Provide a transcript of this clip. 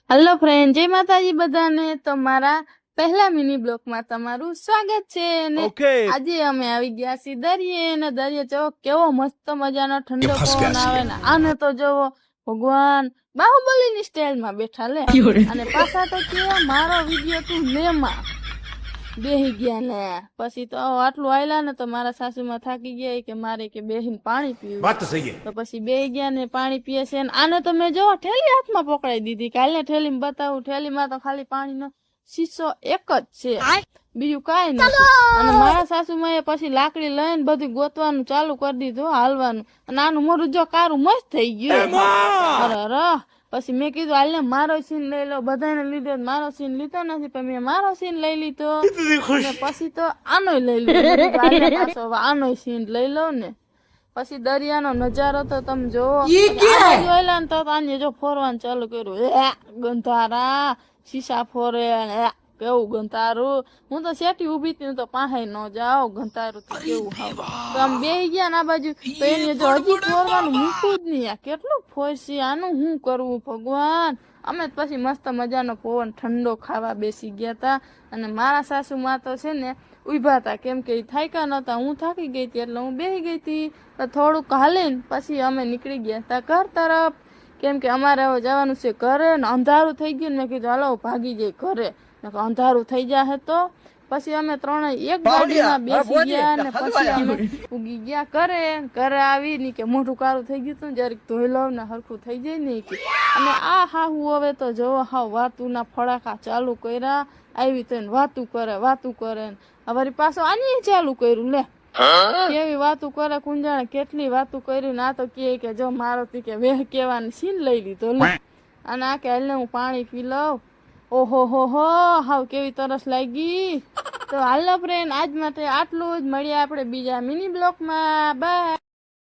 Hello friend, જય માતાજી બધાને. તમારા પહેલા મિની બ્લોક માં તમારું સ્વાગત છે. અને આજે અમે આવી ગયા છીએ દરિયે, અને દરિયે જો કેવો મસ્ત મજાનો ઠંડો પવન આવે ને આને તો જોવો ભગવાન બાહુબલી ની સ્ટાઇલ માં બેઠા લે. અને પાછા તો કે મારો વિડીયો તું લેમાં બેહી ગયા ને. પછી તો આટલું આયલા ને તો મારા સાસુમાં થાકી ગયા કે મારે કે બેહીને પાણી પીવું. તો પછી બેહી ગયા ને પાણી પીએ છે. આને તો મેં જો ઠેલી હાથમાં પકડાઈ દીધી. કાલે ઠેલી બતાવું, ઠેલીમાં તો ખાલી પાણીનો શીશો એક જ છે, બીજું કાંઈ નથી. અને મારા સાસુમાં એ પછી લાકડી લઈને બધું ગોતવાનું ચાલુ કરી દીધું, હાલવાનું. અને આનું મોઢું જો કારું મસ્ત થઈ ગયું. અરે પછી મેં કીધું હાલ ને મારો સીન લઈ લો. બધાને લીધો, મારો સીન લીધો નથી, પણ મેં મારો સીન લઈ લીધો. અને પછી તો આનો લઈ લીધો, પાછો આનો સીન લઈ લો ને. પછી દરિયાનો નજારો તો તમે જોવો. જોયેલા ને તો આને જો ફોરવાનું ચાલુ કર્યું. ગંધારા શીશા ફોરે, કેવું ગંધારું. હું તો શેઠી ઉભી હતી તો પાસે ન જાઓ, ગંધારું તો કેવું હાવ. તો આમ બેહી ગયા ના બાજુ તો એને જો હજી ફોરવાનું મૂકવું જ નહીં. કેટલું ફોરસી, આનું શું કરવું ભગવાન. અમે પછી મસ્ત મજાનો પવન ઠંડો ખાવા બેસી ગયા હતા. અને મારા સાસુમાં તો છે ને ઉભા હતા, કેમ કે થાક્યા નતા. હું થાકી ગઈ હતી એટલે હું બેસી ગઈ હતી. તો થોડુંક હાલીને પછી અમે નીકળી ગયા હતા ઘર તરફ, કેમ કે અમારે હવે જવાનું છે ઘરે. ને અંધારું થઈ ગયું ને મેં કીધું હાલો ભાગી જાય ઘરે, અંધારું થઈ જાય. તો પછી અમે ત્રણેય એક ગાડીમાં બેસી ગયા ને પછી અમે ઉગી ગયા ઘરે. ઘરે આવી ને કે મોઢું કાળું થઈ ગયું હતું, જરીક ધોઈ લઉં ને હરખું થઈ જાય ને કે. અને આ હાહુ હવે તો જોવો હાવ વાતુના ફડાકા ચાલુ કર્યા. આવી તો વાતું કરે ને હવે પાછો આની ચાલુ કર્યું. લે કેવી વાતું કરે, કુંજાણે કેટલી વાતું કરી. ના તો કે જો મારો તી કે વેહ કેવાની સીન લઈ લીધો. લે અને આ કે હાલને હું પાણી પી લઉં. ઓહો હો હાવ કેવી તરસ લાગી. તો હાલો ફ્રેન્ડ, આજ માટે આટલું જ. મળીએ આપણે બીજા મિની બ્લોકમાં. બાય.